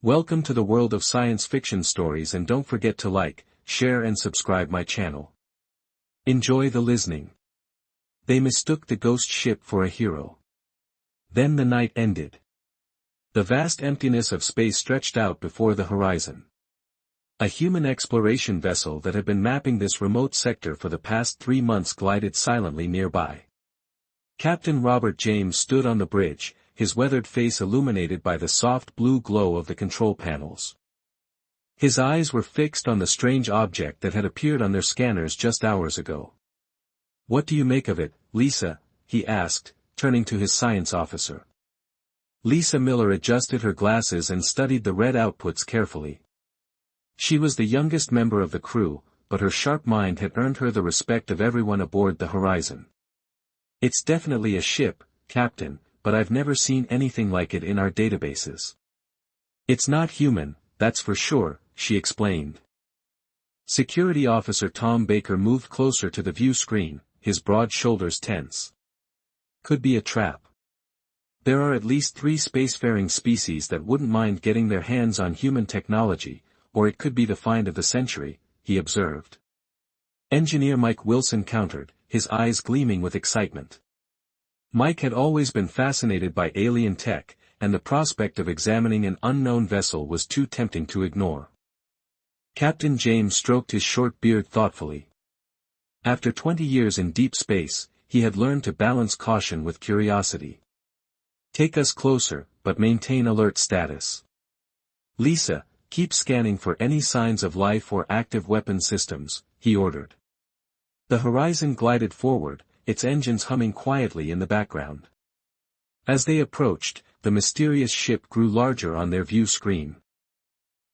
Welcome to the world of science fiction stories, and don't forget to like, share and subscribe my channel. Enjoy the listening. They mistook the ghost ship for a hero. Then the night ended. The vast emptiness of space stretched out before the horizon. A human exploration vessel that had been mapping this remote sector for the past 3 months glided silently nearby. Captain Robert James stood on the bridge, his weathered face illuminated by the soft blue glow of the control panels. His eyes were fixed on the strange object that had appeared on their scanners just hours ago. "What do you make of it, Lisa?" he asked, turning to his science officer. Lisa Miller adjusted her glasses and studied the red outputs carefully. She was the youngest member of the crew, but her sharp mind had earned her the respect of everyone aboard the Horizon. "It's definitely a ship, Captain, but I've never seen anything like it in our databases." "It's not human, that's for sure," she explained. Security Officer Tom Baker moved closer to the view screen, his broad shoulders tense. "Could be a trap. There are at least 3 spacefaring species that wouldn't mind getting their hands on human technology, or it could be the find of the century," he observed. Engineer Mike Wilson countered, his eyes gleaming with excitement. Mike had always been fascinated by alien tech, and the prospect of examining an unknown vessel was too tempting to ignore. Captain James stroked his short beard thoughtfully. After 20 years in deep space, he had learned to balance caution with curiosity. "Take us closer, but maintain alert status. Lisa, keep scanning for any signs of life or active weapon systems," he ordered. The Horizon glided forward, its engines humming quietly in the background. As they approached, the mysterious ship grew larger on their view screen.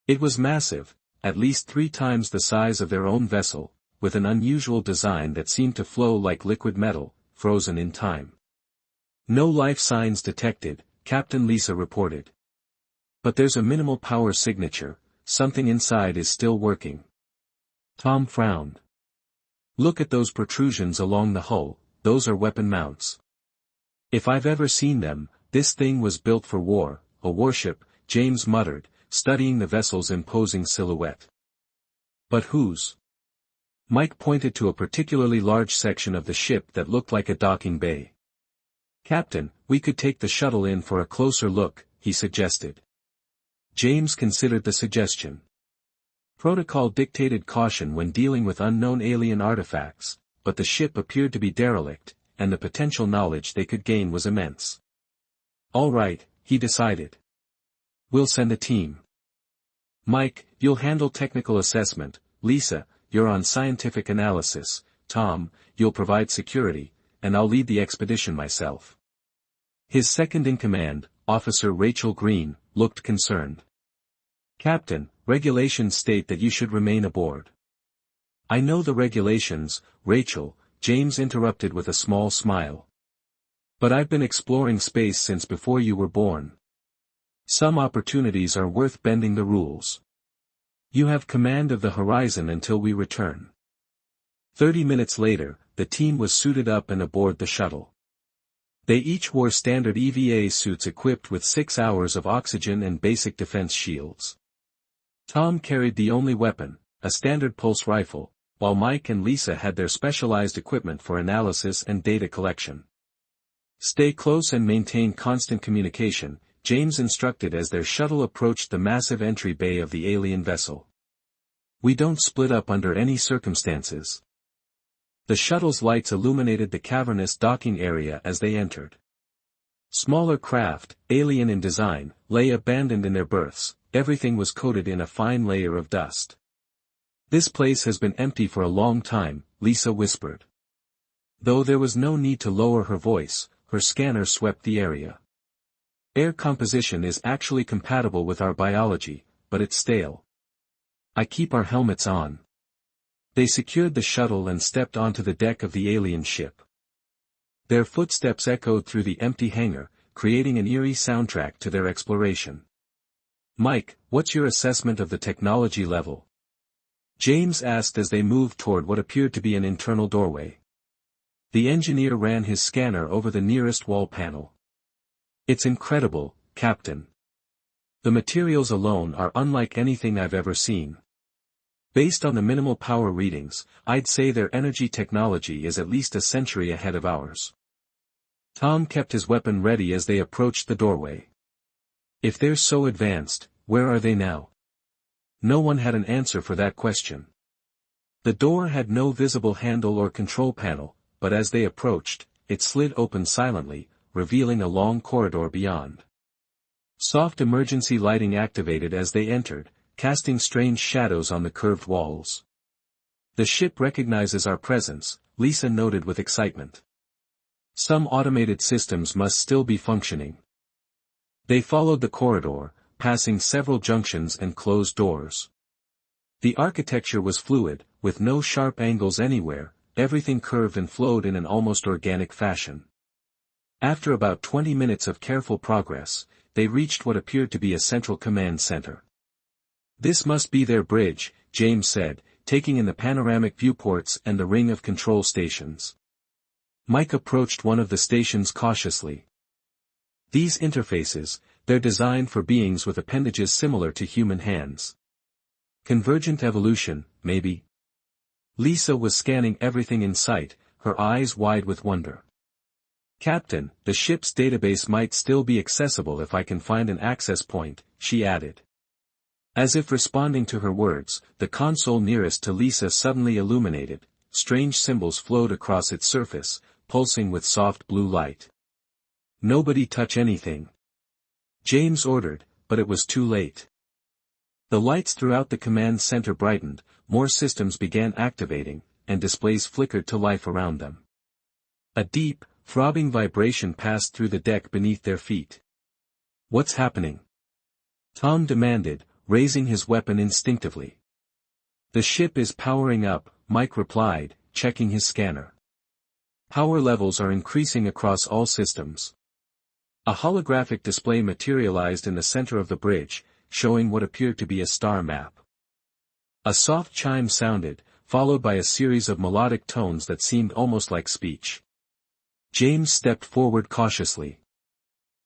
It was massive, at least 3 times the size of their own vessel, with an unusual design that seemed to flow like liquid metal, frozen in time. "No life signs detected," Captain Lisa reported. "But there's a minimal power signature, something inside is still working." Tom frowned. "Look at those protrusions along the hull, those are weapon mounts. If I've ever seen them, this thing was built for war." "A warship," James muttered, studying the vessel's imposing silhouette. "But whose?" Mike pointed to a particularly large section of the ship that looked like a docking bay. "Captain, we could take the shuttle in for a closer look," he suggested. James considered the suggestion. Protocol dictated caution when dealing with unknown alien artifacts, but the ship appeared to be derelict, and the potential knowledge they could gain was immense. "All right," he decided. "We'll send a team. Mike, you'll handle technical assessment, Lisa, you're on scientific analysis, Tom, you'll provide security, and I'll lead the expedition myself." His second-in-command, Officer Rachel Green, looked concerned. "Captain, regulations state that you should remain aboard." "I know the regulations, Rachel," James interrupted with a small smile. "But I've been exploring space since before you were born. Some opportunities are worth bending the rules. You have command of the Horizon until we return." 30 minutes later, the team was suited up and aboard the shuttle. They each wore standard EVA suits equipped with 6 hours of oxygen and basic defense shields. Tom carried the only weapon, a standard pulse rifle, while Mike and Lisa had their specialized equipment for analysis and data collection. "Stay close and maintain constant communication," James instructed as their shuttle approached the massive entry bay of the alien vessel. "We don't split up under any circumstances." The shuttle's lights illuminated the cavernous docking area as they entered. Smaller craft, alien in design, lay abandoned in their berths, everything was coated in a fine layer of dust. "This place has been empty for a long time," Lisa whispered. Though there was no need to lower her voice, her scanner swept the area. "Air composition is actually compatible with our biology, but it's stale. I keep our helmets on." They secured the shuttle and stepped onto the deck of the alien ship. Their footsteps echoed through the empty hangar, creating an eerie soundtrack to their exploration. "Mike, what's your assessment of the technology level?" James asked as they moved toward what appeared to be an internal doorway. The engineer ran his scanner over the nearest wall panel. "It's incredible, Captain. The materials alone are unlike anything I've ever seen. Based on the minimal power readings, I'd say their energy technology is at least a century ahead of ours. Tom kept his weapon ready as they approached the doorway. If they're so advanced, where are they now? No one had an answer for that question. The door had no visible handle or control panel, but as they approached, it slid open silently, revealing a long corridor beyond. Soft emergency lighting activated as they entered, casting strange shadows on the curved walls. The ship recognizes our presence, Lisa noted with excitement. Some automated systems must still be functioning. They followed the corridor, passing several junctions and closed doors. The architecture was fluid, with no sharp angles anywhere, everything curved and flowed in an almost organic fashion. After about 20 minutes of careful progress, they reached what appeared to be a central command center. This must be their bridge, James said, taking in the panoramic viewports and the ring of control stations. Mike approached one of the stations cautiously. These interfaces, they're designed for beings with appendages similar to human hands. Convergent evolution, maybe? Lisa was scanning everything in sight, her eyes wide with wonder. Captain, the ship's database might still be accessible if I can find an access point, she added. As if responding to her words, the console nearest to Lisa suddenly illuminated, strange symbols flowed across its surface, pulsing with soft blue light. Nobody touch anything. James ordered, but it was too late. The lights throughout the command center brightened, more systems began activating, and displays flickered to life around them. A deep, throbbing vibration passed through the deck beneath their feet. What's happening? Tom demanded, raising his weapon instinctively. The ship is powering up, Mike replied, checking his scanner. Power levels are increasing across all systems. A holographic display materialized in the center of the bridge, showing what appeared to be a star map. A soft chime sounded, followed by a series of melodic tones that seemed almost like speech. James stepped forward cautiously.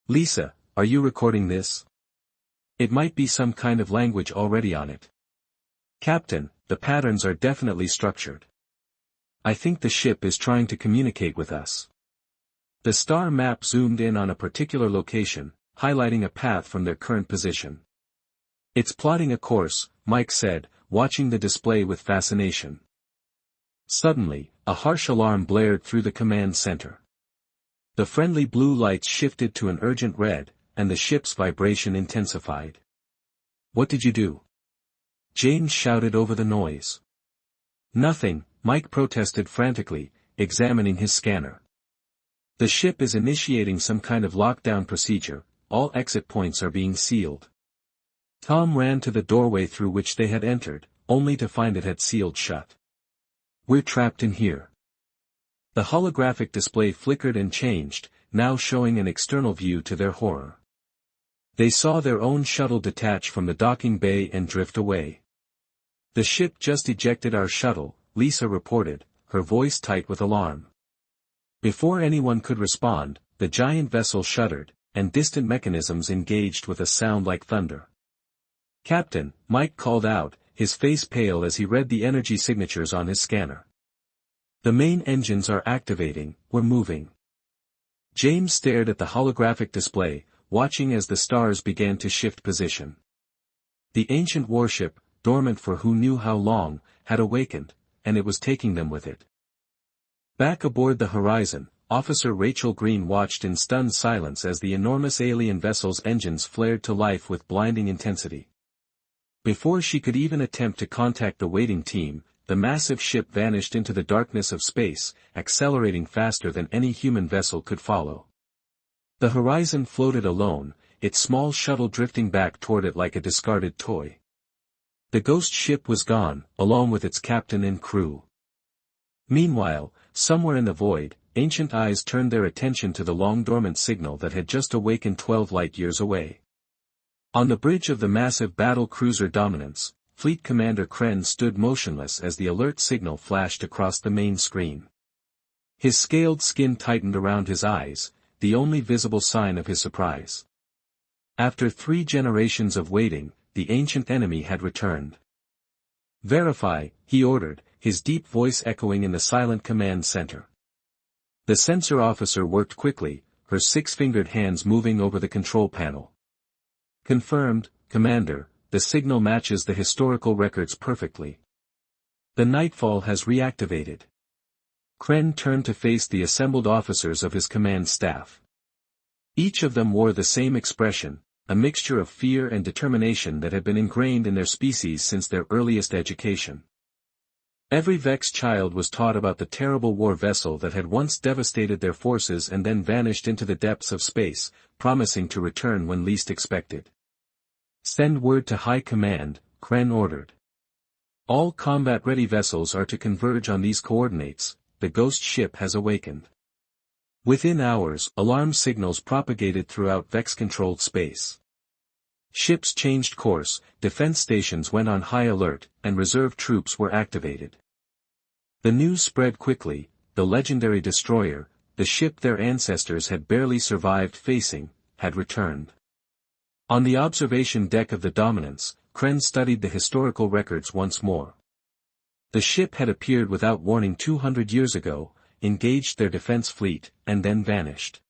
Lisa, are you recording this? It might be some kind of language already on it. Captain, the patterns are definitely structured. I think the ship is trying to communicate with us. The star map zoomed in on a particular location, highlighting a path from their current position. It's plotting a course, Mike said, watching the display with fascination. Suddenly, a harsh alarm blared through the command center. The friendly blue lights shifted to an urgent red, and the ship's vibration intensified. What did you do? James shouted over the noise. Nothing, Mike protested frantically, examining his scanner. The ship is initiating some kind of lockdown procedure, all exit points are being sealed. Tom ran to the doorway through which they had entered, only to find it had sealed shut. We're trapped in here. The holographic display flickered and changed, now showing an external view to their horror. They saw their own shuttle detach from the docking bay and drift away. The ship just ejected our shuttle, Lisa reported, her voice tight with alarm. Before anyone could respond, the giant vessel shuddered, and distant mechanisms engaged with a sound like thunder. Captain, Mike called out, his face pale as he read the energy signatures on his scanner. The main engines are activating, we're moving. James stared at the holographic display, watching as the stars began to shift position. The ancient warship, dormant for who knew how long, had awakened, and it was taking them with it. Back aboard the Horizon, Officer Rachel Green watched in stunned silence as the enormous alien vessel's engines flared to life with blinding intensity. Before she could even attempt to contact the waiting team, the massive ship vanished into the darkness of space, accelerating faster than any human vessel could follow. The Horizon floated alone, its small shuttle drifting back toward it like a discarded toy. The ghost ship was gone, along with its captain and crew. Meanwhile, somewhere in the void, ancient eyes turned their attention to the long-dormant signal that had just awakened 12 light-years away. On the bridge of the massive battle cruiser Dominance, Fleet Commander Kren stood motionless as the alert signal flashed across the main screen. His scaled skin tightened around his eyes, the only visible sign of his surprise. After 3 generations of waiting, the ancient enemy had returned. "Verify," he ordered, his deep voice echoing in the silent command center. The sensor officer worked quickly, her 6-fingered hands moving over the control panel. "Confirmed, Commander, the signal matches the historical records perfectly. The Nightfall has reactivated." Kren turned to face the assembled officers of his command staff. Each of them wore the same expression, a mixture of fear and determination that had been ingrained in their species since their earliest education. Every Vex child was taught about the terrible war vessel that had once devastated their forces and then vanished into the depths of space, promising to return when least expected. "Send word to High Command," Kren ordered. "All combat-ready vessels are to converge on these coordinates. The ghost ship has awakened." Within hours, alarm signals propagated throughout Vex-controlled space. Ships changed course, defense stations went on high alert, and reserve troops were activated. The news spread quickly: the legendary destroyer, the ship their ancestors had barely survived facing, had returned. On the observation deck of the Dominance, Kren studied the historical records once more. The ship had appeared without warning 200 years ago, engaged their defense fleet, and then vanished.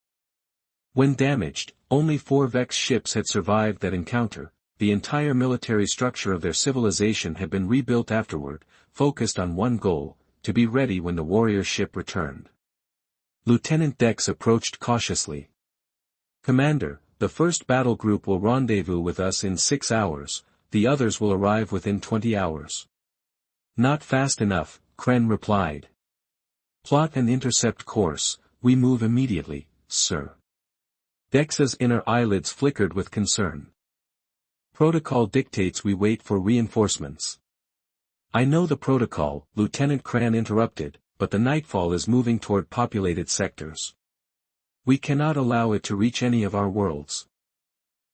When damaged, only 4 Vex ships had survived that encounter. The entire military structure of their civilization had been rebuilt afterward, focused on one goal: to be ready when the warrior ship returned. Lieutenant Dex approached cautiously. "Commander, the first battle group will rendezvous with us in 6 hours, the others will arrive within 20 hours. "Not fast enough," Kren replied. "Plot and intercept course, we move immediately, sir." Dex's inner eyelids flickered with concern. "Protocol dictates we wait for reinforcements." "I know the protocol," Lieutenant Kren interrupted, "but the Nightfall is moving toward populated sectors. We cannot allow it to reach any of our worlds.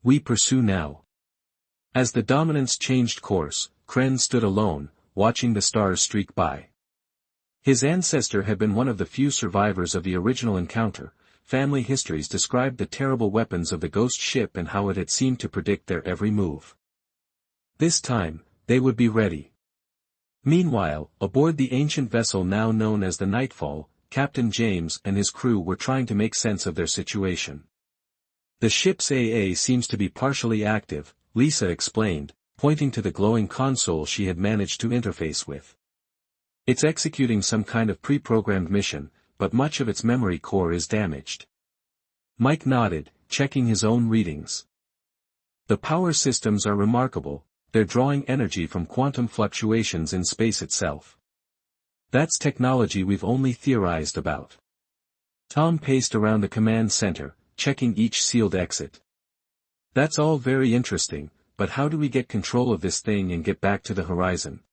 We pursue now." As the Dominance changed course, Kren stood alone, watching the stars streak by. His ancestor had been one of the few survivors of the original encounter. Family histories described the terrible weapons of the ghost ship and how it had seemed to predict their every move. This time, they would be ready. Meanwhile, aboard the ancient vessel now known as the Nightfall, Captain James and his crew were trying to make sense of their situation. "The ship's AA seems to be partially active," Lisa explained, pointing to the glowing console she had managed to interface with. "It's executing some kind of pre-programmed mission, but much of its memory core is damaged." Mike nodded, checking his own readings. "The power systems are remarkable, they're drawing energy from quantum fluctuations in space itself. That's technology we've only theorized about." Tom paced around the command center, checking each sealed exit. "That's all very interesting, but how do we get control of this thing and get back to the horizon?"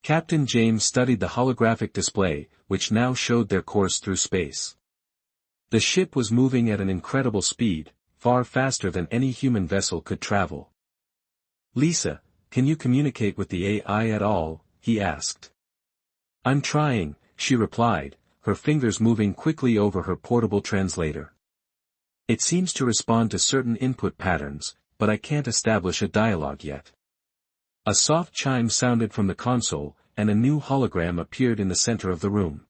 Captain James studied the holographic display, which now showed their course through space. The ship was moving at an incredible speed, far faster than any human vessel could travel. "Lisa, can you communicate with the AI at all?" he asked. "I'm trying," she replied, her fingers moving quickly over her portable translator. "It seems to respond to certain input patterns, but I can't establish a dialogue yet." A soft chime sounded from the console, and a new hologram appeared in the center of the room.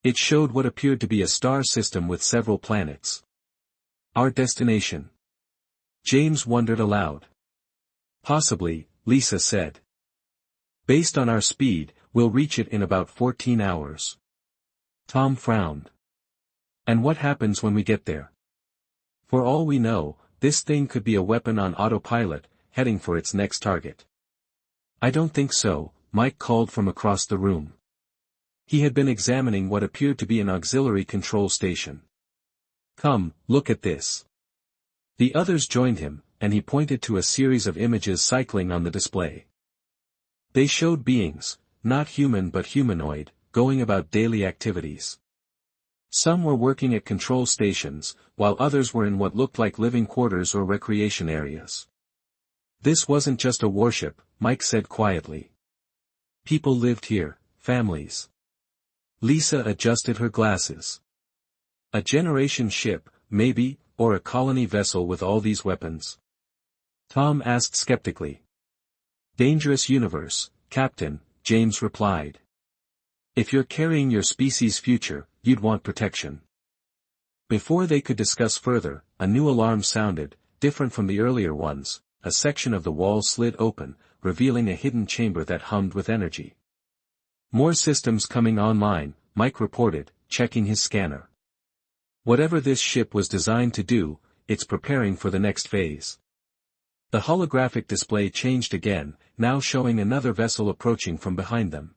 It showed what appeared to be a star system with several planets. "Our destination?" James wondered aloud. "Possibly," Lisa said. "Based on our speed, we'll reach it in about 14 hours. Tom frowned. "And what happens when we get there?" "For all we know, this thing could be a weapon on autopilot, heading for its next target." "I don't think so," Mike called from across the room. He had been examining what appeared to be an auxiliary control station. "Come, look at this." The others joined him, and he pointed to a series of images cycling on the display. They showed beings, not human but humanoid, going about daily activities. Some were working at control stations, while others were in what looked like living quarters or recreation areas. "This wasn't just a warship," Mike said quietly. "People lived here, families." Lisa adjusted her glasses. "A generation ship, maybe," or a colony vessel with all these weapons? Tom asked skeptically. Dangerous universe, Captain, James replied. If you're carrying your species' future, you'd want protection. Before they could discuss further, a new alarm sounded, different from the earlier ones. A section of the wall slid open, revealing a hidden chamber that hummed with energy. More systems coming online, Mike reported, checking his scanner. Whatever this ship was designed to do, it's preparing for the next phase. The holographic display changed again, now showing another vessel approaching from behind them.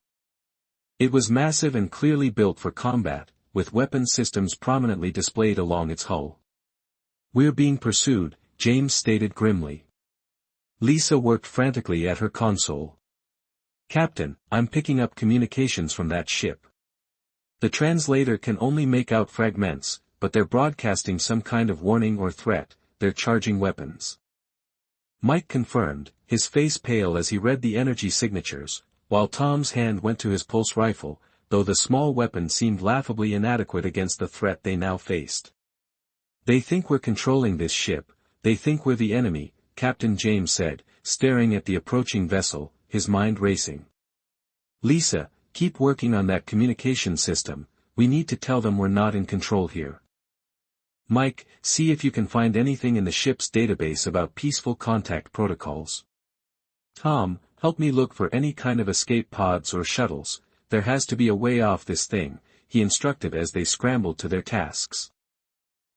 It was massive and clearly built for combat, with weapon systems prominently displayed along its hull. We're being pursued, James stated grimly. Lisa worked frantically at her console. Captain, I'm picking up communications from that ship. The translator can only make out fragments, but they're broadcasting some kind of warning or threat. They're charging weapons. Mike confirmed, his face pale as he read the energy signatures, while Tom's hand went to his pulse rifle, though the small weapon seemed laughably inadequate against the threat they now faced. They think we're controlling this ship, they think we're the enemy, Captain James said, staring at the approaching vessel, his mind racing. Lisa, keep working on that communication system, we need to tell them we're not in control here. Mike, see if you can find anything in the ship's database about peaceful contact protocols. Tom, help me look for any kind of escape pods or shuttles, there has to be a way off this thing, he instructed as they scrambled to their tasks.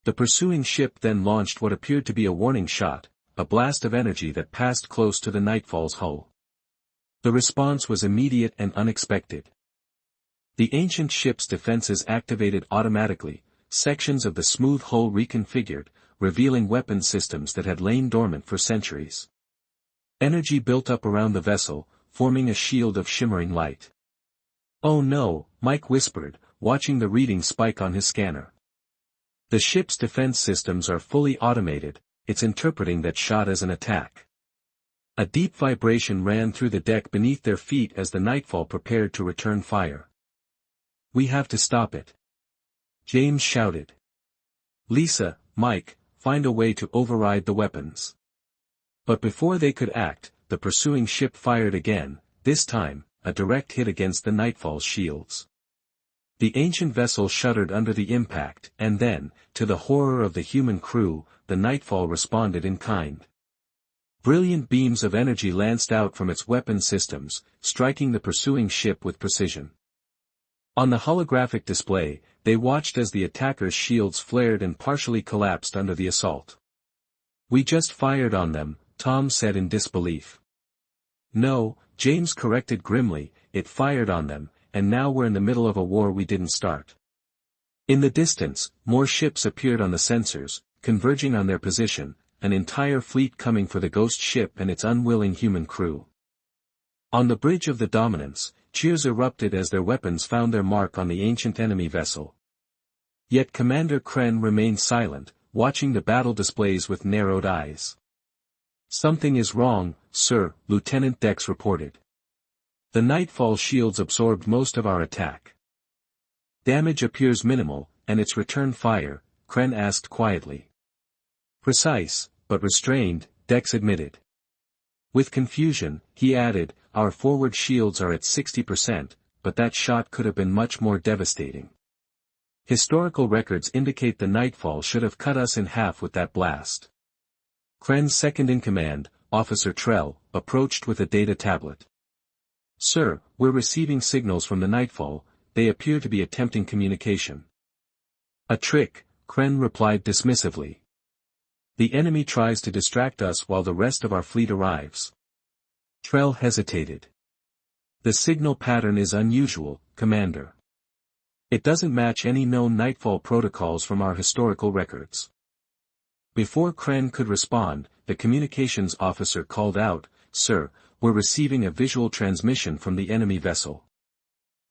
The pursuing ship then launched what appeared to be a warning shot, a blast of energy that passed close to the Nightfall's hull. The response was immediate and unexpected. The ancient ship's defenses activated automatically, sections of the smooth hull reconfigured, revealing weapon systems that had lain dormant for centuries. Energy built up around the vessel, forming a shield of shimmering light. Oh no, Mike whispered, watching the reading spike on his scanner. The ship's defense systems are fully automated, it's interpreting that shot as an attack. A deep vibration ran through the deck beneath their feet as the Nightfall prepared to return fire. We have to stop it. James shouted. Lisa, Mike, find a way to override the weapons. But before they could act, the pursuing ship fired again, this time, a direct hit against the Nightfall's shields. The ancient vessel shuddered under the impact, and then, to the horror of the human crew, the Nightfall responded in kind. Brilliant beams of energy lanced out from its weapon systems, striking the pursuing ship with precision. On the holographic display, they watched as the attackers' shields flared and partially collapsed under the assault. We just fired on them, Tom said in disbelief. No, James corrected grimly, it fired on them, and now we're in the middle of a war we didn't start. In the distance, more ships appeared on the sensors, converging on their position, an entire fleet coming for the ghost ship and its unwilling human crew. On the bridge of the Dominance, cheers erupted as their weapons found their mark on the ancient enemy vessel. Yet Commander Kren remained silent, watching the battle displays with narrowed eyes. Something is wrong, sir, Lieutenant Dex reported. The Nightfall shields absorbed most of our attack. Damage appears minimal, and its return fire, Kren asked quietly. Precise, but restrained, Dex admitted. With confusion, he added, our forward shields are at 60%, but that shot could have been much more devastating. Historical records indicate the Nightfall should have cut us in half with that blast. Kren's second-in-command, Officer Trell, approached with a data tablet. Sir, we're receiving signals from the Nightfall, they appear to be attempting communication. A trick, Kren replied dismissively. The enemy tries to distract us while the rest of our fleet arrives. Trell hesitated. The signal pattern is unusual, Commander. It doesn't match any known Nightfall protocols from our historical records. Before Kren could respond, the communications officer called out, Sir, we're receiving a visual transmission from the enemy vessel.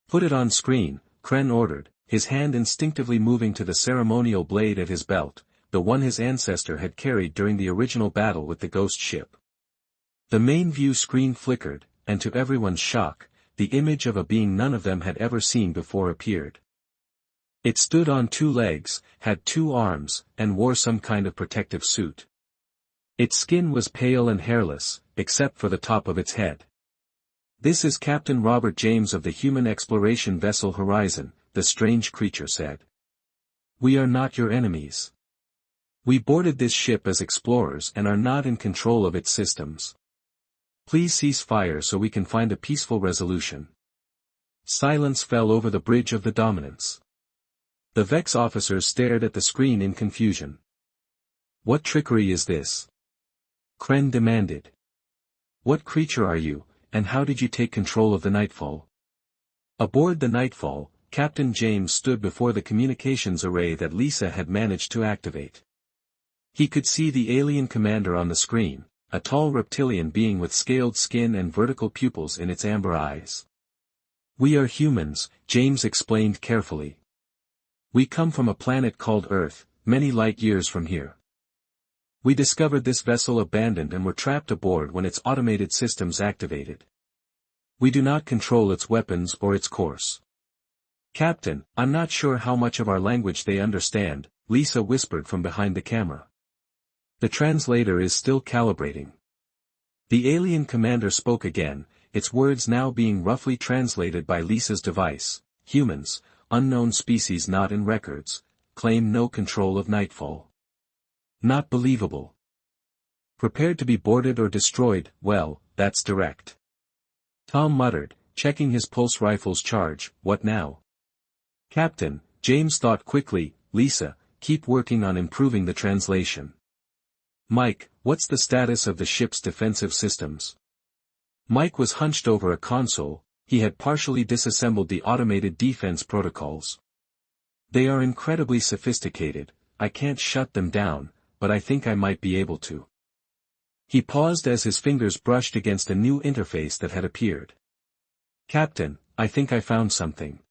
Put it on screen, Kren ordered, his hand instinctively moving to the ceremonial blade at his belt, the one his ancestor had carried during the original battle with the ghost ship. The main view screen flickered, and to everyone's shock, the image of a being none of them had ever seen before appeared. It stood on two legs, had two arms, and wore some kind of protective suit. Its skin was pale and hairless, except for the top of its head. "This is Captain Robert James of the human exploration vessel Horizon," the strange creature said. "We are not your enemies. We boarded this ship as explorers and are not in control of its systems. Please cease fire so we can find a peaceful resolution." Silence fell over the bridge of the Dominance. The Vex officers stared at the screen in confusion. "What trickery is this?" Kren demanded. "What creature are you, and how did you take control of the Nightfall?" Aboard the Nightfall, Captain James stood before the communications array that Lisa had managed to activate. He could see the alien commander on the screen, a tall reptilian being with scaled skin and vertical pupils in its amber eyes. "We are humans," James explained carefully. "We come from a planet called Earth, many light years from here. We discovered this vessel abandoned and were trapped aboard when its automated systems activated. We do not control its weapons or its course." "Captain, I'm not sure how much of our language they understand," Lisa whispered from behind the camera. "The translator is still calibrating." The alien commander spoke again, its words now being roughly translated by Lisa's device. "Humans, unknown species not in records, claim no control of Nightfall. Not believable. Prepared to be boarded or destroyed, well, that's direct." Tom muttered, checking his pulse rifle's charge. "What now?" "Captain," James thought quickly, "Lisa, keep working on improving the translation." "Mike, what's the status of the ship's defensive systems?" Mike was hunched over a console. He had partially disassembled the automated defense protocols. "They are incredibly sophisticated. I can't shut them down, but I think I might be able to." He paused as his fingers brushed against a new interface that had appeared. "Captain, I think I found something."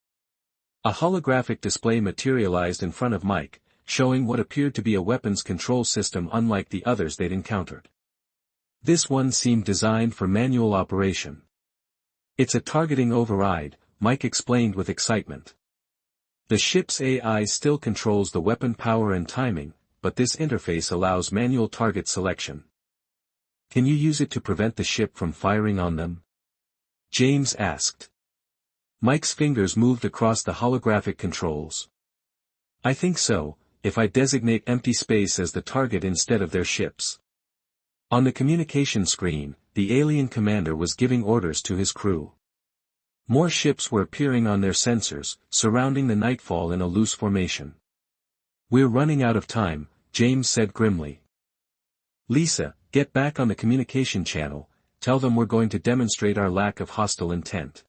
A holographic display materialized in front of Mike, showing what appeared to be a weapons control system unlike the others they'd encountered. This one seemed designed for manual operation. "It's a targeting override," Mike explained with excitement. "The ship's AI still controls the weapon power and timing, but this interface allows manual target selection." "Can you use it to prevent the ship from firing on them?" James asked. Mike's fingers moved across the holographic controls. "I think so, if I designate empty space as the target instead of their ships." On the communication screen, the alien commander was giving orders to his crew. More ships were appearing on their sensors, surrounding the Nightfall in a loose formation. "We're running out of time," James said grimly. "Lisa, get back on the communication channel, tell them we're going to demonstrate our lack of hostile intent."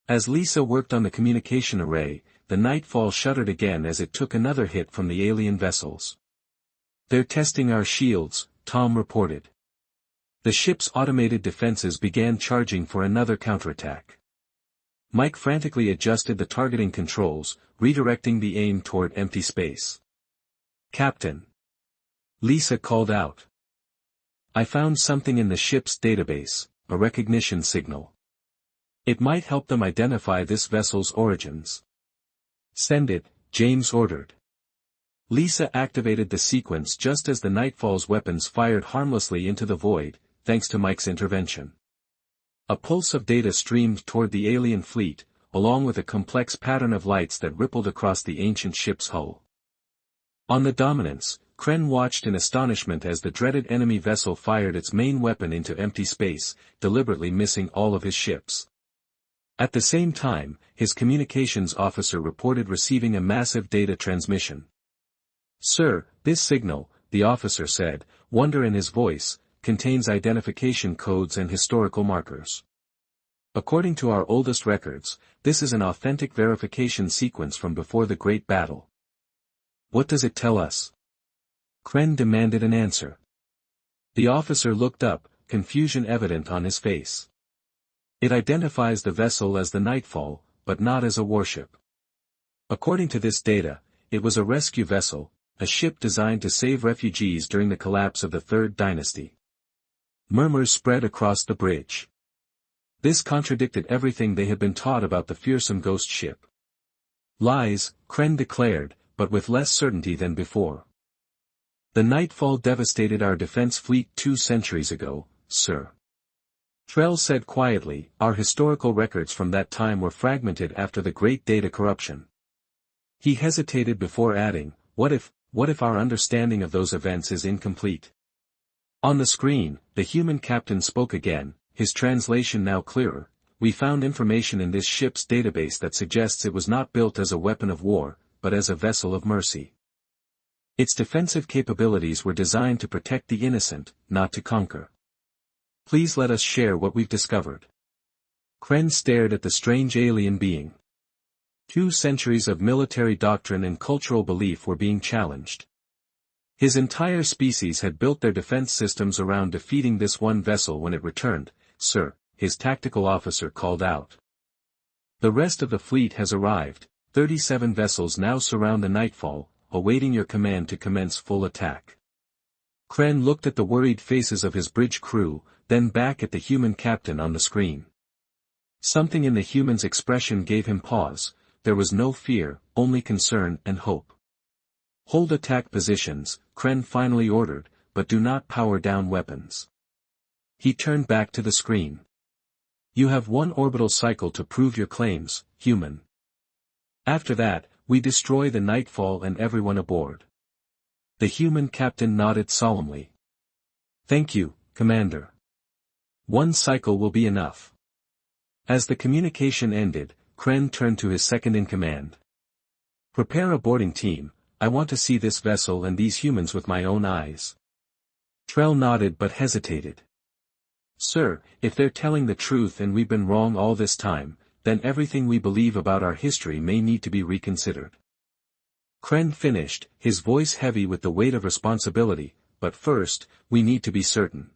As Lisa worked on the communication array, the Nightfall shuddered again as it took another hit from the alien vessels. "They're testing our shields," Tom reported. The ship's automated defenses began charging for another counterattack. Mike frantically adjusted the targeting controls, redirecting the aim toward empty space. "Captain," Lisa called out. "I found something in the ship's database, a recognition signal. It might help them identify this vessel's origins." "Send it," James ordered. Lisa activated the sequence just as the Nightfall's weapons fired harmlessly into the void, thanks to Mike's intervention. A pulse of data streamed toward the alien fleet, along with a complex pattern of lights that rippled across the ancient ship's hull. On the Dominance, Kren watched in astonishment as the dreaded enemy vessel fired its main weapon into empty space, deliberately missing all of his ships. At the same time, his communications officer reported receiving a massive data transmission. "Sir, this signal," the officer said, wonder in his voice, "contains identification codes and historical markers. According to our oldest records, this is an authentic verification sequence from before the Great Battle." "What does it tell us?" Kren demanded an answer. The officer looked up, confusion evident on his face. "It identifies the vessel as the Nightfall, but not as a warship. According to this data, it was a rescue vessel, a ship designed to save refugees during the collapse of the Third Dynasty." Murmurs spread across the bridge. This contradicted everything they had been taught about the fearsome ghost ship. Lies, Kren declared, but with less certainty than before. The nightfall devastated our defense fleet 2 centuries ago, sir. Trell said quietly, our historical records from that time were fragmented after the great data corruption. He hesitated before adding, what if our understanding of those events is incomplete? On the screen, the human captain spoke again, his translation now clearer. We found information in this ship's database that suggests it was not built as a weapon of war, but as a vessel of mercy. Its defensive capabilities were designed to protect the innocent, not to conquer. Please let us share what we've discovered. Kren stared at the strange alien being. 2 centuries of military doctrine and cultural belief were being challenged. His entire species had built their defense systems around defeating this one vessel when it returned, sir, his tactical officer called out. The rest of the fleet has arrived, 37 vessels now surround the Nightfall, awaiting your command to commence full attack. Kren looked at the worried faces of his bridge crew, then back at the human captain on the screen. Something in the human's expression gave him pause. There was no fear, only concern and hope. Hold attack positions, Kren finally ordered, but do not power down weapons. He turned back to the screen. You have 1 orbital cycle to prove your claims, human. After that, we destroy the Nightfall and everyone aboard. The human captain nodded solemnly. Thank you, Commander. 1 cycle will be enough. As the communication ended, Kren turned to his second-in-command. Prepare a boarding team, I want to see this vessel and these humans with my own eyes. Trell nodded but hesitated. Sir, if they're telling the truth and we've been wrong all this time, then everything we believe about our history may need to be reconsidered. Kren finished, his voice heavy with the weight of responsibility, but first, we need to be certain.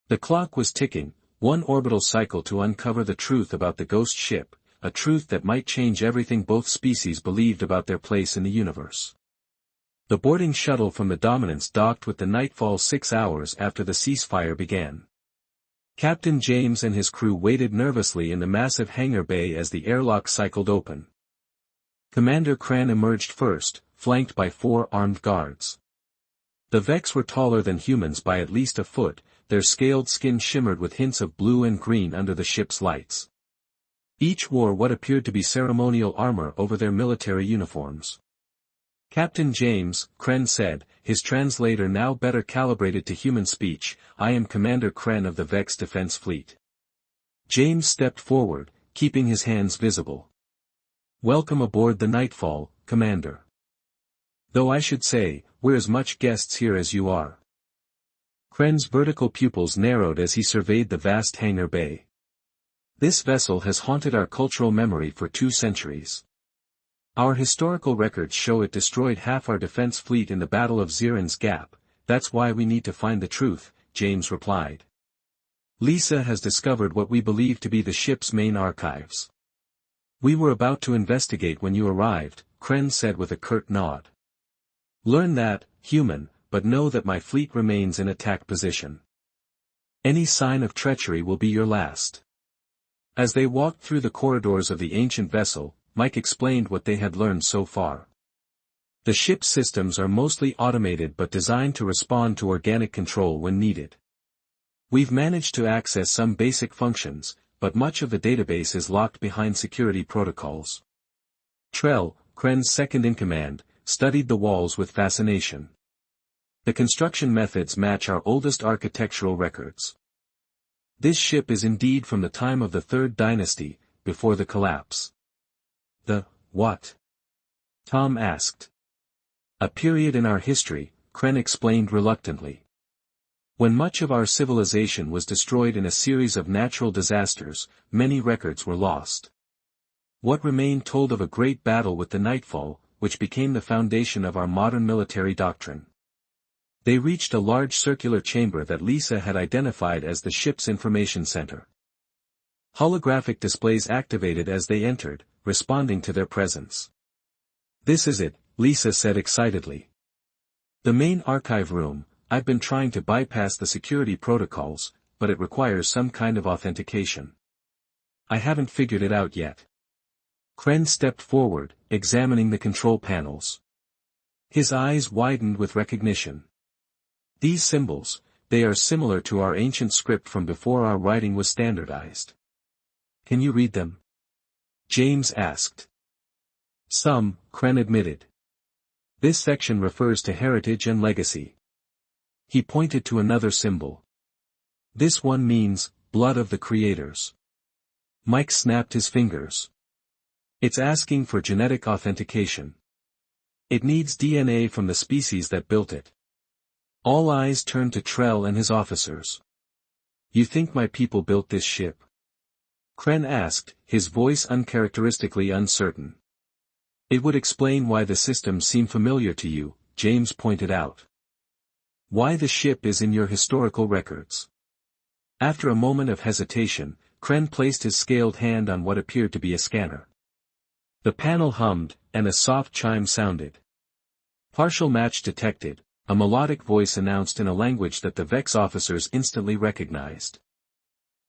The clock was ticking, 1 orbital cycle to uncover the truth about the ghost ship, a truth that might change everything both species believed about their place in the universe. The boarding shuttle from the Dominance docked with the Nightfall 6 hours after the ceasefire began. Captain James and his crew waited nervously in the massive hangar bay as the airlock cycled open. Commander Kren emerged first, flanked by 4 armed guards. The Vex were taller than humans by at least a foot, their scaled skin shimmered with hints of blue and green under the ship's lights. Each wore what appeared to be ceremonial armor over their military uniforms. Captain James, Kren said, his translator now better calibrated to human speech, I am Commander Kren of the Vex Defense Fleet. James stepped forward, keeping his hands visible. Welcome aboard the Nightfall, Commander. Though I should say, we're as much guests here as you are. Kren's vertical pupils narrowed as he surveyed the vast hangar bay. This vessel has haunted our cultural memory for 2 centuries. Our historical records show it destroyed half our defense fleet in the Battle of Zirin's Gap, that's why we need to find the truth, James replied. Lisa has discovered what we believe to be the ship's main archives. We were about to investigate when you arrived, Kren said with a curt nod. Learn that, human, but know that my fleet remains in attack position. Any sign of treachery will be your last. As they walked through the corridors of the ancient vessel, Mike explained what they had learned so far. The ship's systems are mostly automated but designed to respond to organic control when needed. We've managed to access some basic functions, but much of the database is locked behind security protocols. Trell, Kren's second-in-command, studied the walls with fascination. The construction methods match our oldest architectural records. This ship is indeed from the time of the Third Dynasty, before the collapse. The what? Tom asked. A period in our history, Kren explained reluctantly. When much of our civilization was destroyed in a series of natural disasters, many records were lost. What remained told of a great battle with the Nightfall, which became the foundation of our modern military doctrine. They reached a large circular chamber that Lisa had identified as the ship's information center. Holographic displays activated as they entered, responding to their presence. This is it, Lisa said excitedly. The main archive room. I've been trying to bypass the security protocols, but it requires some kind of authentication. I haven't figured it out yet. Kren stepped forward, examining the control panels. His eyes widened with recognition. These symbols, they are similar to our ancient script from before our writing was standardized. Can you read them? James asked. Some, Kren admitted. This section refers to heritage and legacy. He pointed to another symbol. This one means, blood of the creators. Mike snapped his fingers. It's asking for genetic authentication. It needs DNA from the species that built it. All eyes turned to Trell and his officers. You think my people built this ship? Kren asked, his voice uncharacteristically uncertain. It would explain why the systems seem familiar to you, James pointed out. Why the ship is in your historical records. After a moment of hesitation, Kren placed his scaled hand on what appeared to be a scanner. The panel hummed, and a soft chime sounded. Partial match detected, a melodic voice announced in a language that the Vex officers instantly recognized.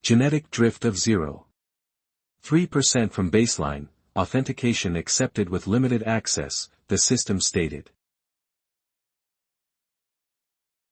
Genetic drift of 0.3% from baseline, authentication accepted with limited access, the system stated.